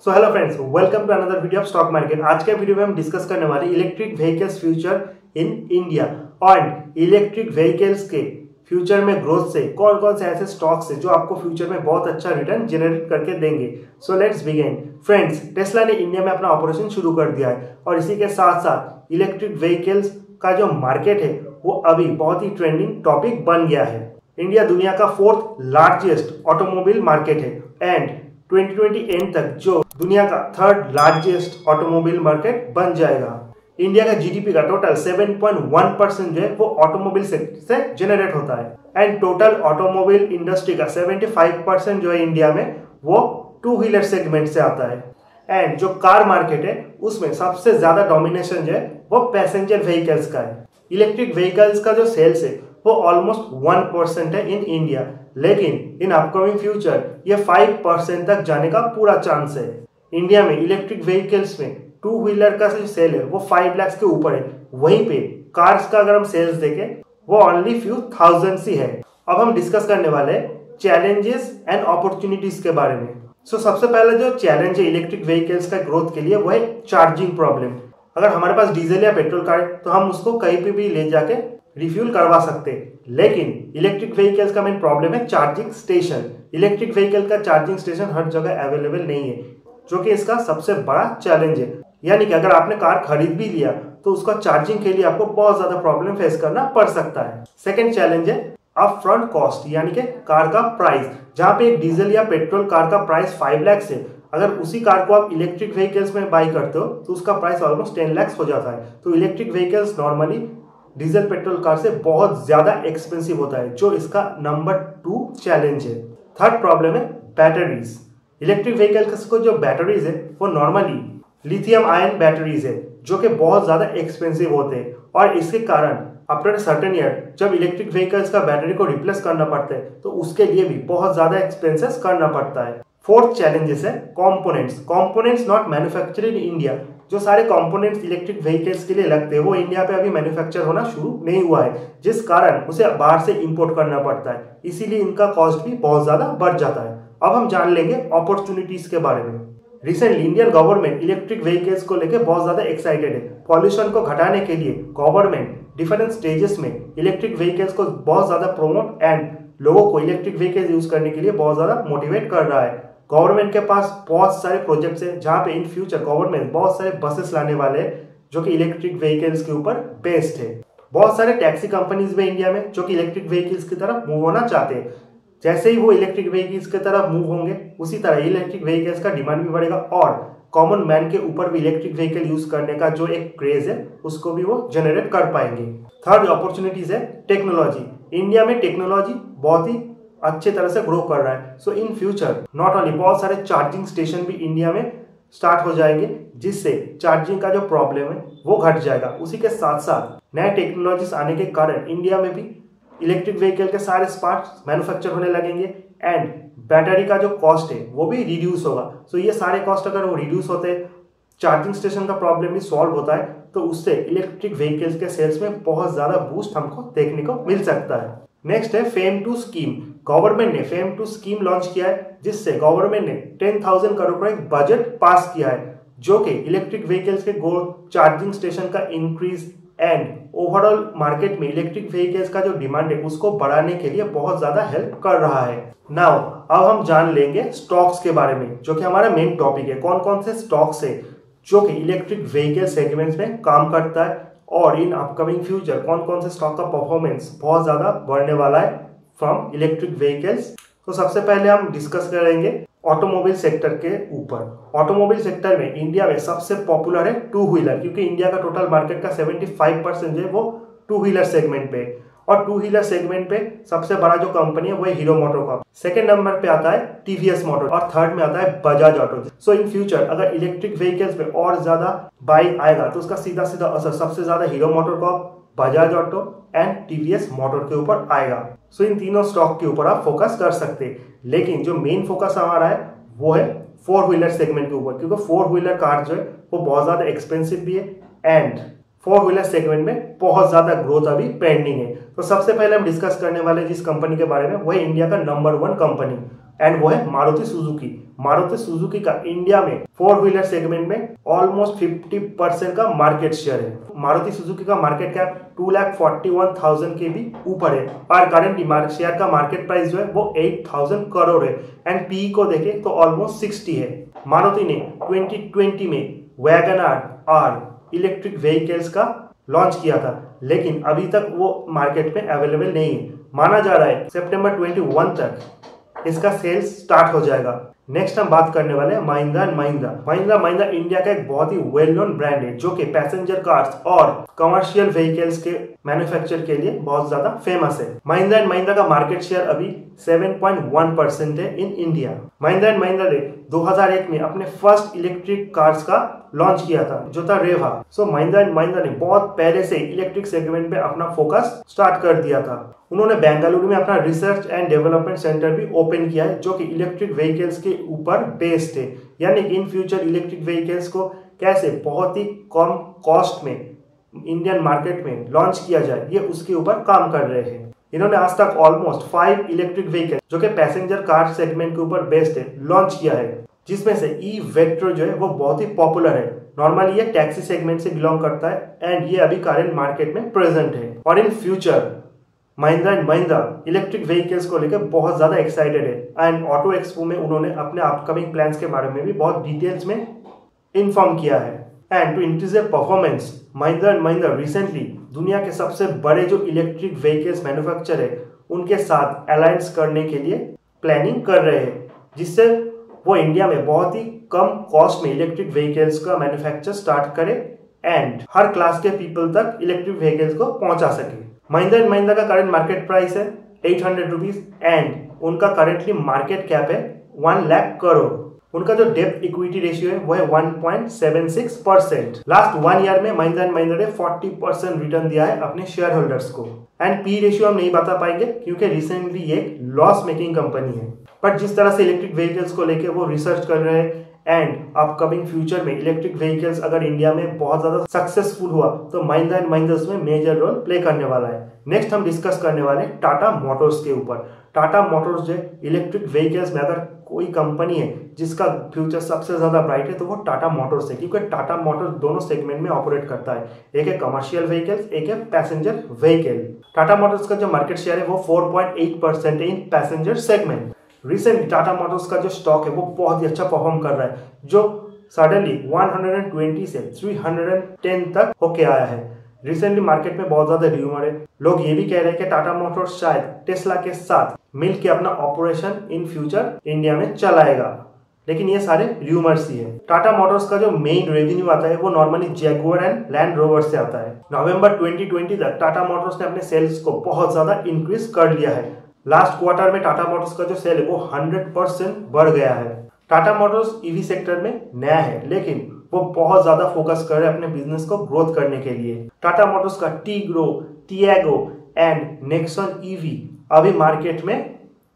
So hello friends, welcome to another video of stock market. आज के video में हम डिस्कस करने वाले electric vehicles future in India और इलेक्ट्रिक व्हीकल्स के फ्यूचर में ग्रोथ से कौन कौन से ऐसे स्टॉक्स है जो आपको फ्यूचर में बहुत अच्छा रिटर्न जनरेट करके देंगे। So let's begin. Friends, Tesla ने इंडिया में अपना ऑपरेशन शुरू कर दिया है और इसी के साथ साथ इलेक्ट्रिक व्हीकल्स का जो मार्केट है वो अभी बहुत ही ट्रेंडिंग टॉपिक बन गया है। इंडिया दुनिया का 4th लार्जेस्ट ऑटोमोबाइल मार्केट है एंड 2020 एंड तक जो दुनिया का 3rd लार्जेस्ट ऑटोमोबाइल मार्केट बन जाएगा। इंडिया का जीडीपी का टोटल 7.1% जो है वो ऑटोमोबाइल सेक्टर से जनरेट होता है एंड टोटल ऑटोमोबाइल इंडस्ट्री का 75% जो है इंडिया में वो टू व्हीलर सेगमेंट से आता है एंड जो कार मार्केट है उसमें सबसे ज्यादा डोमिनेशन जो है वो पैसेंजर व्हीकल्स का है। इलेक्ट्रिक व्हीकल्स का जो सेल्स है वो ऑलमोस्ट 1% है इन इंडिया, लेकिन इन अपकमिंग फ्यूचर ये 5% तक जाने का पूरा चांस है। इंडिया में इलेक्ट्रिक व्हीकल्स में टू व्हीलर का जो सेल है वो 5 लाख के ऊपर है, वहीं पे कार्स का अगर हम सेल्स देखें वो ओनली फ्यू थाउजेंड्स ही है। अब हम डिस्कस करने वाले हैं चैलेंजेस एंड अपॉर्चुनिटीज के बारे में। सबसे पहला जो चैलेंज है इलेक्ट्रिक व्हीकल्स का ग्रोथ के लिए वो है चार्जिंग प्रॉब्लम। अगर हमारे पास डीजल या पेट्रोल कार है तो हम उसको कहीं पे भी ले जाके रिफ्यूल करवा सकते हैं, लेकिन इलेक्ट्रिक व्हीकल्स का मेन प्रॉब्लम है चार्जिंग स्टेशन। इलेक्ट्रिक व्हीकल का चार्जिंग स्टेशन हर जगह अवेलेबल नहीं है, जो कि इसका सबसे बड़ा चैलेंज है। यानी कि अगर आपने कार खरीद भी लिया तो उसका चार्जिंग के लिए आपको बहुत ज्यादा प्रॉब्लम फेस करना पड़ सकता है। सेकेंड चैलेंज है अप फ्रंट कॉस्ट, यानी कि कार का प्राइस। जहां पे एक डीजल या पेट्रोल कार का प्राइस 5 लाख है, अगर उसी कार को आप इलेक्ट्रिक व्हीकल्स में बाई करते हो तो उसका प्राइस ऑलमोस्ट 10 लाख हो जाता है। तो electric vehicles normally diesel petrol car से बहुत ज्यादा एक्सपेंसिव होता है, जो इसका नंबर 2 चैलेंज है। थर्ड प्रॉब्लम है बैटरीज। इलेक्ट्रिक व्हीकल्स को जो बैटरीज है वो नॉर्मली लिथियम आयन बैटरीज है, जो कि बहुत ज्यादा एक्सपेंसिव होते हैं और इसके कारण आफ्टर सर्टेन ईयर जब इलेक्ट्रिक व्हीकल्स का बैटरी को रिप्लेस करना पड़ता है तो उसके लिए भी बहुत ज्यादा एक्सपेंसेस करना पड़ता है। फोर्थ चैलेंजेस है components not manufactured in India. जो सारे कंपोनेंट्स इलेक्ट्रिक व्हीकल्स के लिए लगते हैं वो इंडिया पे अभी मैन्युफैक्चर होना शुरू नहीं हुआ है, जिस कारण उसे बाहर से इंपोर्ट करना पड़ता है, इसीलिए इनका कॉस्ट भी बहुत ज्यादा बढ़ जाता है। अब हम जान लेंगे अपॉर्चुनिटीज के बारे में। Recently Indian government electric vehicles को लेकर बहुत ज्यादा एक्साइटेड है। पॉल्यूशन को घटाने के लिए गवर्नमेंट डिफरेंट स्टेजेस में इलेक्ट्रिक व्हीकल्स को बहुत ज्यादा प्रोमोट एंड लोगों को इलेक्ट्रिक व्हीकल्स यूज करने के लिए बहुत ज्यादा मोटिवेट कर रहा है। गवर्नमेंट के पास बहुत सारे प्रोजेक्ट्स हैं जहां पे इन फ्यूचर गवर्नमेंट बहुत सारे बसेस लाने वाले हैं जो कि इलेक्ट्रिक व्हीकल्स के ऊपर बेस्ड है। बहुत सारे टैक्सी कंपनीज भी इंडिया में जो कि इलेक्ट्रिक व्हीकल्स की तरफ मूव होना चाहते हैं। जैसे ही वो इलेक्ट्रिक व्हीकल्स की तरफ मूव होंगे उसी तरह इलेक्ट्रिक व्हीकल्स का डिमांड भी बढ़ेगा और कॉमन मैन के ऊपर भी इलेक्ट्रिक व्हीकल यूज करने का जो एक क्रेज है उसको भी वो जनरेट कर पाएंगे। थर्ड अपॉर्चुनिटीज है टेक्नोलॉजी। इंडिया में टेक्नोलॉजी बहुत ही अच्छे तरह से ग्रो कर रहा है। So in future not only बहुत सारे चार्जिंग स्टेशन भी इंडिया में स्टार्ट हो जाएंगे, जिससे चार्जिंग का जो प्रॉब्लम है वो घट जाएगा। उसी के साथ साथ नए टेक्नोलॉजीज आने के कारण इंडिया में भी इलेक्ट्रिक व्हीकल के सारे पार्ट्स मैन्युफैक्चर होने लगेंगे एंड बैटरी का जो कॉस्ट है वो भी रिड्यूस होगा। सो ये सारे कॉस्ट अगर वो रिड्यूस होते हैं, चार्जिंग स्टेशन का प्रॉब्लम भी सॉल्व होता है, तो उससे इलेक्ट्रिक व्हीकल्स के सेल्स में बहुत ज्यादा बूस्ट हमको देखने को मिल सकता है। नेक्स्ट है फेम टू स्कीम। गवर्नमेंट ने फेम टू स्कीम लॉन्च किया है, जिससे गवर्नमेंट ने 10,000 करोड़ का एक बजट पास किया है, जो कि इलेक्ट्रिक व्हीकल्स के चार्जिंग स्टेशन का इंक्रीज एंड ओवरऑल मार्केट में इलेक्ट्रिक व्हीकल्स का जो डिमांड है उसको बढ़ाने के लिए बहुत ज्यादा हेल्प कर रहा है। नाउ अब हम जान लेंगे स्टॉक्स के बारे में, जो कि हमारा मेन टॉपिक है। कौन कौन से स्टॉक्स है जो कि इलेक्ट्रिक व्हीकल सेगमेंट्स में काम करता है और इन अपकमिंग फ्यूचर कौन कौन से स्टॉक का परफॉर्मेंस बहुत ज्यादा बढ़ने वाला है फ्रॉम इलेक्ट्रिक व्हीकल्स। तो सबसे पहले हम डिस्कस करेंगे ऑटोमोबाइल सेक्टर के ऊपर। ऑटोमोबाइल सेक्टर में इंडिया में सबसे पॉपुलर है टू व्हीलर, क्योंकि इंडिया का टोटल मार्केट का 75% है वो टू व्हीलर सेगमेंट पे, और टू व्हीलर सेगमेंट पे सबसे बड़ा जो कंपनी है वो है हीरो मोटोकॉर्प। सेकंड नंबर पे आता है टीवीएस मोटर और थर्ड में आता है Bajaj auto. So in future अगर इलेक्ट्रिक व्हीकल्स में और ज्यादा बाइक आएगा तो उसका सीधा सीधा असर सबसे ज्यादा hero MotoCorp, Bajaj auto and TVS motor के ऊपर आएगा। सो इन तीनों स्टॉक के ऊपर आप फोकस कर सकते हैं, लेकिन जो मेन फोकस हमारा है वो है 4 व्हीलर सेगमेंट के ऊपर, क्योंकि 4 व्हीलर कार जो है वो बहुत ज्यादा एक्सपेंसिव भी है एंड 4 व्हीलर सेगमेंट में बहुत ज्यादा ग्रोथ अभी पेंडिंग है। तो सबसे पहले हम डिस्कस करने वाले जिस कंपनी के बारे में वो है इंडिया का नंबर 1 कंपनी एंड वो है मारुति सुजुकी। मारुति सुजुकी का इंडिया में 4 व्हीलर सेगमेंट में ऑलमोस्ट 50% का मार्केट शेयर है। मारुति सुजुकी का मार्केट कैप 2,41,000 के भी ऊपर है और करंट शेयर का मार्केट प्राइस जो है वो 8,000 करोड़ है एंड पीई को देखें तो ऑलमोस्ट 60 है। मारुति ने 2020 में वैगन आर इलेक्ट्रिक व्हीकल्स का लॉन्च किया था, लेकिन अभी तक वो मार्केट में अवेलेबल नहीं है। माना जा रहा है सितंबर 21 तक इसका सेल्स स्टार्ट हो जाएगा। नेक्स्ट हम बात करने वाले हैं महिंद्रा एंड महिंद्रा। महिंद्रा इंडिया का एक बहुत ही वेल नोन ब्रांड है जो कि पैसेंजर कार्स और कमर्शियल व्हीकल्स के मैन्युफैक्चर के लिए बहुत ज्यादा फेमस है। महिंद्रा एंड महिंद्रा का मार्केट शेयर अभी 7.1% है in India. Mahindra and Mahindra ने 2001 में अपने फर्स्ट इलेक्ट्रिक कार्स का लॉन्च किया था जो था रेवा। सो महिंद्रा एंड महिंद्रा ने बहुत पहले से इलेक्ट्रिक सेगमेंट पे अपना फोकस स्टार्ट कर दिया था। उन्होंने बेंगलुरु में अपना रिसर्च एंड डेवलपमेंट सेंटर भी ओपन किया है जो कि इलेक्ट्रिक व्हीकल्स के ऊपर बेस्ड है, यानी इन फ्यूचर इलेक्ट्रिक व्हीकल्स को कैसे बहुत ही कम कॉस्ट में इंडियन मार्केट में लॉन्च किया जाए, ये उसके ऊपर काम कर रहे हैं। इन्होंने आज तक ऑलमोस्ट 5 इलेक्ट्रिक व्हीकल जो कि पैसेंजर कार सेगमेंट के ऊपर बेस्ड है लॉन्च किया है, जिसमें से ई वेक्टर जो है वो बहुत ही पॉपुलर है। नॉर्मली ये टैक्सी सेगमेंट से बिलोंग करता है एंड ये अभी करंट मार्केट में प्रेजेंट है और in future Mahindra and Mahindra electric vehicles को लेकर बहुत ज्यादा एक्साइटेड है एंड ऑटो एक्सपो में उन्होंने अपने अपकमिंग प्लान्स के बारे में भी बहुत डिटेल्स में इन्फॉर्म किया है। And to increase their performance Mahindra and Mahindra recently दुनिया के सबसे बड़े जो इलेक्ट्रिक व्हीकल्स मैन्युफैक्चर है उनके साथ अलायंस करने के लिए प्लानिंग कर रहे हैं, जिससे वो इंडिया में बहुत ही कम कॉस्ट में इलेक्ट्रिक व्हीकल्स का मैन्युफैक्चर स्टार्ट करे एंड हर क्लास के पीपल तक इलेक्ट्रिक व्हीकल्स को पहुंचा सके। महिंद्रा एंड महिंद्रा का करंट मार्केट प्राइस है 800 रुपीज एंड उनका करेंटली मार्केट कैप है 1 लाख करोड़। उनका जो डेब्ट इक्विटी रेशियो है वो है 1.76%। लास्ट 1 ईयर में महिंद्रा एंड महिंद्रा ने 40% रिटर्न दिया है अपने शेयर होल्डर्स को। एंड पी रेशियो हम नहीं बता पाएंगे क्योंकि रिसेंटली ये लॉस मेकिंग कंपनी है, बट जिस तरह से इलेक्ट्रिक व्हीकल्स को लेके वो रिसर्च कर रहे हैं एंड अपकमिंग फ्यूचर में इलेक्ट्रिक व्हीकल्स अगर इंडिया में बहुत ज्यादा सक्सेसफुल हुआ तो महिंद्रा एंड महिंद्रा उसमें मेजर रोल प्ले करने वाला है। नेक्स्ट हम डिस्कस करने वाले हैं टाटा मोटर्स के ऊपर। टाटा मोटर्स जो इलेक्ट्रिक व्हीकल्स में अगर कोई कंपनी है जिसका फ्यूचर सबसे ज्यादा ब्राइट है तो वो टाटा मोटर्स है, क्योंकि टाटा मोटर्स दोनों सेगमेंट में ऑपरेट करता है, एक है कमर्शियल व्हीकल्स, एक है पैसेंजर व्हीकल। टाटा मोटर्स का जो मार्केट शेयर है वो 4.8% है in passenger segment. Recently Tata Motors का जो स्टॉक है वो बहुत ही अच्छा परफॉर्म कर रहा है, जो सडनली 120 से 310 तक होके आया है। रिसेंटली मार्केट में बहुत ज्यादा र्यूमर है, लोग ये भी कह रहे हैं कि टाटा मोटर्स शायद टेस्ला के साथ मिलकर अपना ऑपरेशन इन फ्यूचर इंडिया में चलाएगा, लेकिन ये सारे र्यूमर्स ही है। टाटा मोटर्स का जो मेन रेवेन्यू आता है वो normally Jaguar and land rover से आता है। नवंबर 2020 तक टाटा मोटर्स ने अपने सेल्स को बहुत ज्यादा इंक्रीज कर लिया है। लास्ट क्वार्टर में टाटा मोटर्स का जो सेल है वो 100% बढ़ गया है। टाटा मोटर्स ईवी सेक्टर में नया है, लेकिन वो बहुत ज्यादा फोकस कर रहे हैं अपने बिजनेस को ग्रोथ करने के लिए। टाटा मोटर्स का टीग्रो, टियागो एंड नेक्सॉन ईवी अभी मार्केट में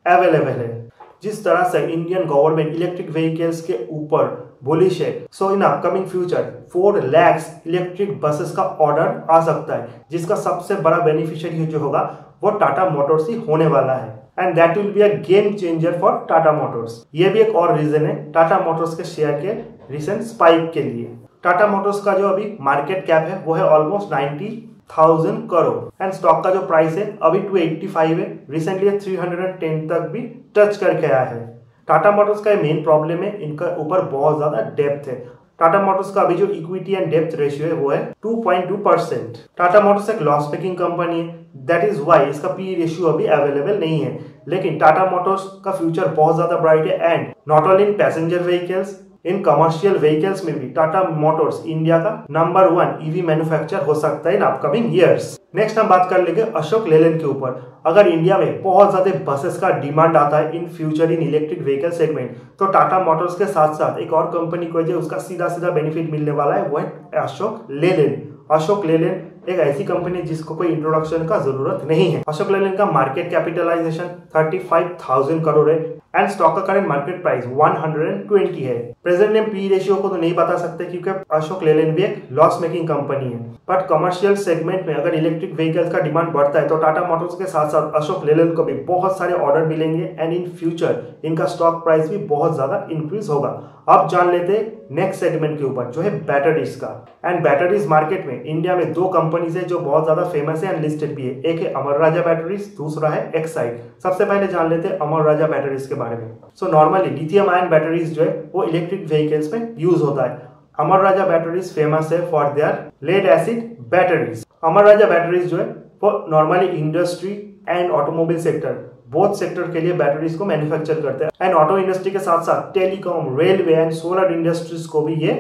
अवेलेबल है। जिस तरह से इंडियन गवर्नमेंट इलेक्ट्रिक व्हीकल्स के ऊपर बुलिश है, so in upcoming future 4 lakh electric buses का ऑर्डर आ सकता है, जिसका सबसे बड़ा बेनिफिशियरी जो होगा वो टाटा मोटर्स ही होने वाला है and that will be a game changer for Tata Motors. ये भी एक और रीजन है टाटा मोटर्स के शेयर के रिसेंट स्पाइक के लिए। टाटा मोटर्स का जो अभी मार्केट कैप है वो है ऑलमोस्ट 90,000 करोड़ एंड स्टॉक का जो प्राइस है अभी 285 है। रिसेंटली 310 तक भी टच करके आया है। टाटा मोटर्स का मेन प्रॉब्लम है इनका ऊपर बहुत ज्यादा डेप्थ है। टाटा मोटर्स का अभी जो इक्विटी एंड डेप्थ रेशियो है वो है 2.2%। टाटा मोटर्स एक लॉस मेकिंग कंपनी है, दैट इज वाई इसका पी रेशियो अभी अवेलेबल नहीं है, लेकिन टाटा मोटर्स का फ्यूचर बहुत ज्यादा ब्राइट है and not only in passenger vehicles, in commercial vehicles में भी टाटा मोटर्स इंडिया का नंबर 1 ईवी मैन्युफैक्चर हो सकता है इन अपकमिंग ईयर्स। नेक्स्ट हम बात कर लेंगे अशोक लेलैंड के ऊपर। अगर इंडिया में बहुत ज्यादा बसेस का डिमांड आता है in future in electric vehicle segment, तो टाटा मोटर्स के साथ साथ एक और कंपनी को जो उसका सीधा सीधा बेनिफिट मिलने वाला है वो है अशोक लेलैंड। अशोक लेलैंड एक ऐसी कंपनी है जिसको कोई इंट्रोडक्शन का जरूरत नहीं है। अशोक लेलैंड का मार्केट कैपिटलाइजेशन 35,000 करोड़ है एंड स्टॉक का करंट मार्केट प्राइस 120 है। प्रेजेंट नेम पी रेशियो को तो नहीं बता सकते क्योंकि अशोक लेलैंड भी एक लॉस मेकिंग कंपनी है, बट कमर्शियल सेगमेंट में अगर इलेक्ट्रिक व्हीकल्स का डिमांड बढ़ता है तो टाटा मोटर्स के साथ साथ अशोक लेलैंड को भी बहुत सारे ऑर्डर मिलेंगे एंड इन फ्यूचर इनका स्टॉक प्राइस भी बहुत ज्यादा इंक्रीज होगा। अब जान लेते हैं नेक्स्ट सेगमेंट के ऊपर जो है बैटरीज का। एंड बैटरीज मार्केट में इंडिया में दो कंपनीज है जो बहुत ज्यादा फेमस है एंड लिस्टेड भी है। एक है अमर राजा बैटरीज, दूसरा है एक्साइड। सबसे पहले जान लेते हैं अमर राजा बैटरीज के बारे में। So normally lithium ion batteries जो है वो इलेक्ट्रिक व्हीकल्स में यूज होता है। अमर राजा बैटरीज फेमस है for their lead acid batteries. Amar Raja batteries जो है वो normally industry and automobile sector both sector के लिए बैटरीज को मैन्युफैक्चर करते हैं एंड ऑटो इंडस्ट्री के साथ साथ telecom, railway and solar industries को भी ये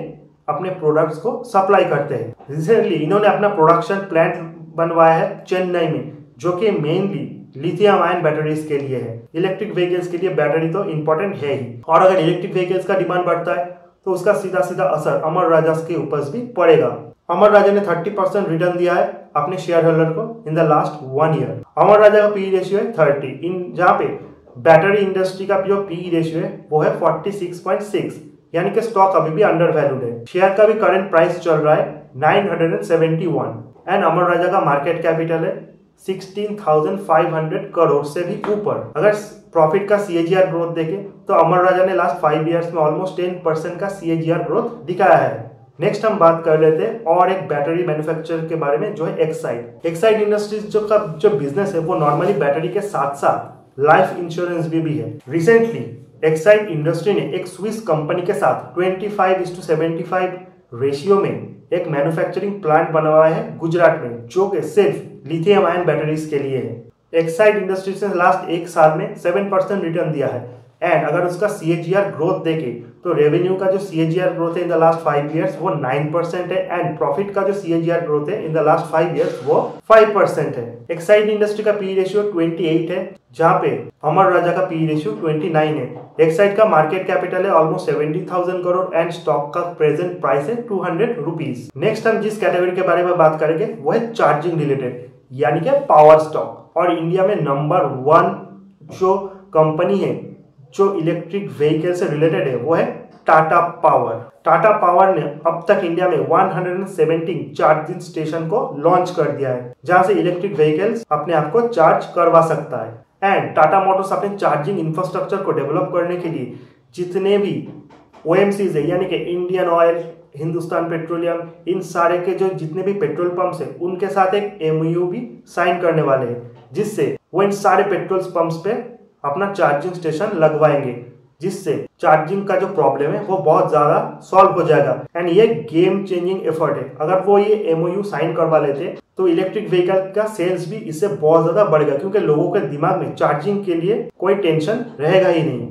अपने प्रोडक्ट्स को सप्लाई करते हैं। रिसेंटली इन्होंने अपना प्रोडक्शन प्लांट बनवाया है चेन्नई में जो कि मेनली लिथियम आयन बैटरीज के लिए है। इलेक्ट्रिक व्हीकल्स के लिए बैटरी तो इंपॉर्टेंट है ही, और अगर इलेक्ट्रिक व्हीकल्स का डिमांड बढ़ता है तो उसका सीधा सीधा असर अमर राजा के ऊपर भी पड़ेगा। अमर राजा ने 30% रिटर्न दिया है अपने शेयर होल्डर को इन द लास्ट 1 ईयर। अमर राजा का पी रेशियो है 30, इन जहाँ पे बैटरी इंडस्ट्री का जो पी रेशियो है वो है 46.6, यानी कि स्टॉक अभी भी अंडर वैल्यूड है। शेयर का भी करंट प्राइस चल रहा है 971 एंड अमर राजा का मार्केट कैपिटल है 16,500 करोड़ से भी ऊपर। अगर प्रॉफिट का सीएजीआर ग्रोथ देखें तो अमर राजा ने लास्ट 5 इयर्स में ऑलमोस्ट 10% का सीएजीआर ग्रोथ दिखाया है। नेक्स्ट हम बात कर लेते हैं और एक बैटरी मैन्युफैक्चरर के बारे में जो है एक्साइड। एक्साइड इंडस्ट्रीज जो बिजनेस है वो नॉर्मली बैटरी के साथ साथ लाइफ इंश्योरेंस भी है। रिसेंटली एक्साइड इंडस्ट्री ने एक स्विस कंपनी के साथ 25:75 रेशियो में एक मैन्युफैक्चरिंग प्लांट बनवाया है गुजरात में जो कि सिर्फ लिथियम आयन बैटरीज के लिए है। एक्साइड इंडस्ट्रीज ने लास्ट 1 साल में 7% रिटर्न दिया है एंड अगर उसका सीएजीआर ग्रोथ देखे तो रेवेन्यू का जो सीएजीआर ग्रोथ है इन द लास्ट 5 इयर्स वो 9% है एंड प्रॉफिट का जो सीएजीआर ग्रोथ है इन द लास्ट 5 इयर्स वो 5% है। एक्साइड इंडस्ट्री का पी रेशियो 28 है जहां पे अमर राजा का पी रेशियो 29 है। एक्साइड का मार्केट कैपिटल है ऑलमोस्ट 70,000 करोड़ एंड स्टॉक का प्रेजेंट प्राइस है 200 रुपीज। नेक्स्ट हम जिस कैटेगरी के बारे में बात करेंगे वो है चार्जिंग रिलेटेड यानी कि पावर स्टॉक। और इंडिया में नंबर 1 जो कंपनी है जो इलेक्ट्रिक व्हीकल से रिलेटेड है वो है टाटा पावर। टाटा पावर ने अब तक इंडिया में 117 चार्जिंग स्टेशन को लॉन्च कर दिया है जहां से इलेक्ट्रिक व्हीकल्स अपने आप को चार्ज करवा सकता है। एंड टाटा मोटर्स अपने चार्जिंग इंफ्रास्ट्रक्चर को डेवलप करने के लिए जितने भी ओएमसीज है यानी कि इंडियन ऑयल, हिंदुस्तान पेट्रोलियम, इन सारे के जो जितने भी पेट्रोल पंप्स है उनके साथ एक एमओयू भी साइन करने वाले हैं जिससे वो इन सारे पेट्रोल पंप्स पे अपना चार्जिंग स्टेशन लगवाएंगे जिससे चार्जिंग का जो प्रॉब्लम है वो बहुत ज्यादा सॉल्व हो जाएगा। एंड ये गेम चेंजिंग एफर्ट है। अगर वो ये एमओयू साइन करवा लेते तो इलेक्ट्रिक व्हीकल का सेल्स भी इससे बहुत ज्यादा बढ़ेगा क्योंकि लोगों के दिमाग में चार्जिंग के लिए कोई टेंशन रहेगा ही नहीं।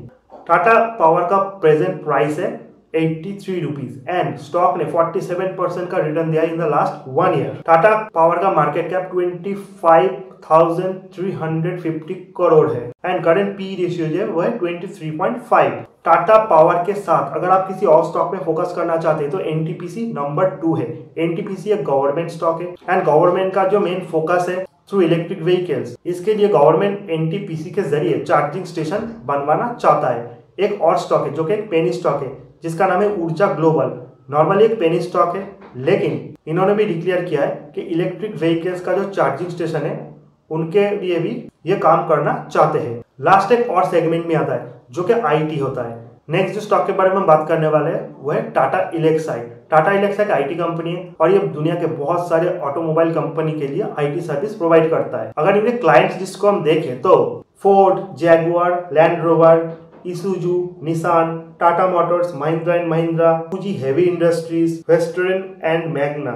टाटा पावर का प्रेजेंट प्राइस है 83 रुपीज एंड स्टॉक ने 47% का रिटर्न दिया in the last 1 year. Tata power का मार्केट कैप 25,350 करोड़ है एंड करंट पी रेशियो जो है वो है 23.5। टाटा पावर के साथ अगर आप किसी और स्टॉक में फोकस करना चाहते हैं तो एनटीपीसी नंबर 2 है। एनटीपीसी एक गवर्नमेंट स्टॉक है एंड गवर्नमेंट का जो मेन फोकस है थ्रू इलेक्ट्रिक व्हीकल्स, इसके लिए गवर्नमेंट एनटीपीसी के जरिए चार्जिंग स्टेशन बनवाना चाहता है। एक और स्टॉक है जो कि एक पेनी स्टॉक है जिसका नाम है ऊर्जा ग्लोबल। नॉर्मली एक पेनी स्टॉक है लेकिन इन्होंने भी डिक्लेयर किया है कि इलेक्ट्रिक व्हीकल्स का जो चार्जिंग स्टेशन है उनके लिए भी ये काम करना चाहते हैं। लास्ट एक और सेगमेंट में आता है जो कि आईटी होता है। नेक्स्ट जो स्टॉक के बारे में बात करने वाले हैं वो है टाटा इलेक्साइड। टाटा इलेक्साइड एक आईटी कंपनी है और ये दुनिया के बहुत सारे ऑटोमोबाइल कंपनी के लिए आईटी सर्विस प्रोवाइड करता है। अगर इनके क्लाइंट्स जिसको हम देखें तो Ford, Jaguar, Land Rover, Isuzu, Nissan, Tata Motors, Mahindra and Mahindra, Fuji Heavy Industries, Western and Magna,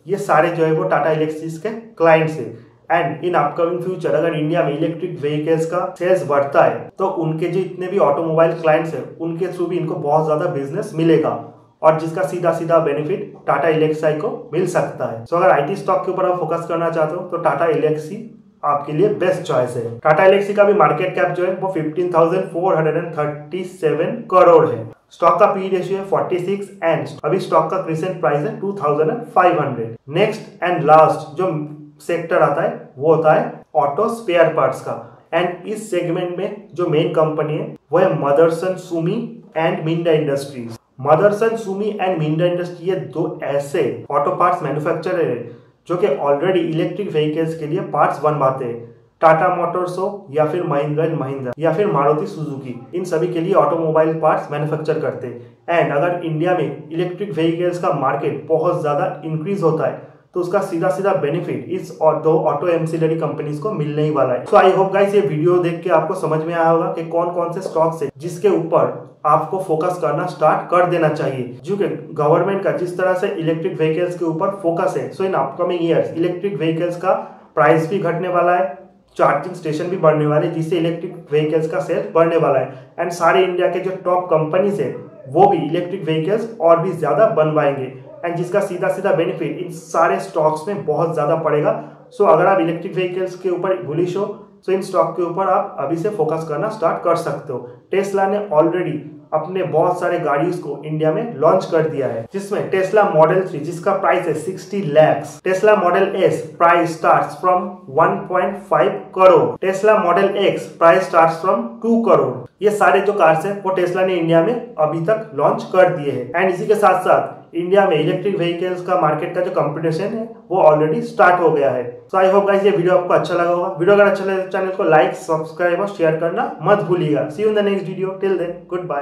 ये सारे जो है वो टाटा इलेक्ट्रिक के क्लाइंट्स है। एंड इन अपकमिंग फ्यूचर अगर इंडिया में इलेक्ट्रिक व्हीकल्स का सेल्स बढ़ता है तो उनके जो इतने भी ऑटोमोबाइल क्लाइंट्स है उनके थ्रू भी इनको बहुत ज्यादा बिजनेस मिलेगा और जिसका सीधा सीधा बेनिफिट टाटा इलेक्साई को मिल सकता है। सो अगर आईटी स्टॉक के ऊपर आप फोकस करना चाहते हो तो टाटा इलेक्सी आपके लिए बेस्ट चॉइस है। टाटा इलेक्सी का भी मार्केट कैप जो है वो 15,437 करोड़ है। स्टॉक का पी रेशियो है 46 एंड अभी स्टॉक का रिसेंट प्राइस है 2,500। नेक्स्ट एंड लास्ट जो सेक्टर आता है वो होता है ऑटो स्पेयर पार्ट्स का एंड इस सेगमेंट में जो मेन कंपनी है वो है Motherson Sumi and Minda industries. Motherson, Sumi and Minda industry, ये दो ऐसे ऑटो पार्ट्स मैन्युफैक्चरर है जो कि ऑलरेडी इलेक्ट्रिक व्हीकल्स के लिए पार्ट्स बनवाते हैं। टाटा मोटर्स हो या फिर महिंद्रा एंड महिंद्रा या फिर मारुति सुजुकी, इन सभी के लिए ऑटोमोबाइल पार्ट्स मैन्युफैक्चर करते हैं। एंड अगर इंडिया में इलेक्ट्रिक व्हीकल्स का मार्केट बहुत ज्यादा इंक्रीज होता है तो उसका सीधा सीधा बेनिफिट इस दो ऑटो एमसिलरी कंपनीज को मिलने ही वाला है। सो आई होप गाइस ये वीडियो देख के आपको समझ में आया होगा कि कौन कौन से स्टॉक्स है जिसके ऊपर आपको फोकस करना स्टार्ट कर देना चाहिए, जो कि गवर्नमेंट का जिस तरह से इलेक्ट्रिक व्हीकल्स के ऊपर फोकस है। So in upcoming years electric vehicles का प्राइस भी घटने वाला है, चार्जिंग स्टेशन भी बढ़ने वाले, जिससे इलेक्ट्रिक व्हीकल्स का सेल बढ़ने वाला है। एंड सारे इंडिया के जो टॉप कंपनीज है वो भी इलेक्ट्रिक व्हीकल्स और भी ज्यादा बनवाएंगे, एंड जिसका सीधा सीधा बेनिफिट इन सारे स्टॉक्स में बहुत ज्यादा पड़ेगा। सो अगर आप इलेक्ट्रिक व्हीकल्स के ऊपर बुलिश हो तो इन स्टॉक के ऊपर आप अभी से फोकस करना स्टार्ट कर सकते हो। टेस्ला ने ऑलरेडी अपने बहुत सारे गाड़ियों को इंडिया में लॉन्च कर दिया है, जिसमें टेस्ला मॉडल 3 जिसका प्राइस है 60 lakh, Tesla model S price starts from 1.5 crore, Tesla model x price starts from 2 crore. ये सारे जो कार्स है वो टेस्ला ने इंडिया में अभी तक लॉन्च कर दिए हैं। एंड इसी के साथ साथ इंडिया में इलेक्ट्रिक व्हीकल्स का मार्केट का जो कंपटीशन है वो ऑलरेडी स्टार्ट हो गया है। सो आई होप गाइस ये वीडियो आपको अच्छा लगा होगा। वीडियो अगर अच्छा लगे तो चैनल को लाइक, सब्सक्राइब और शेयर करना मत भूलिएगा। See you in the next video, till then good bye.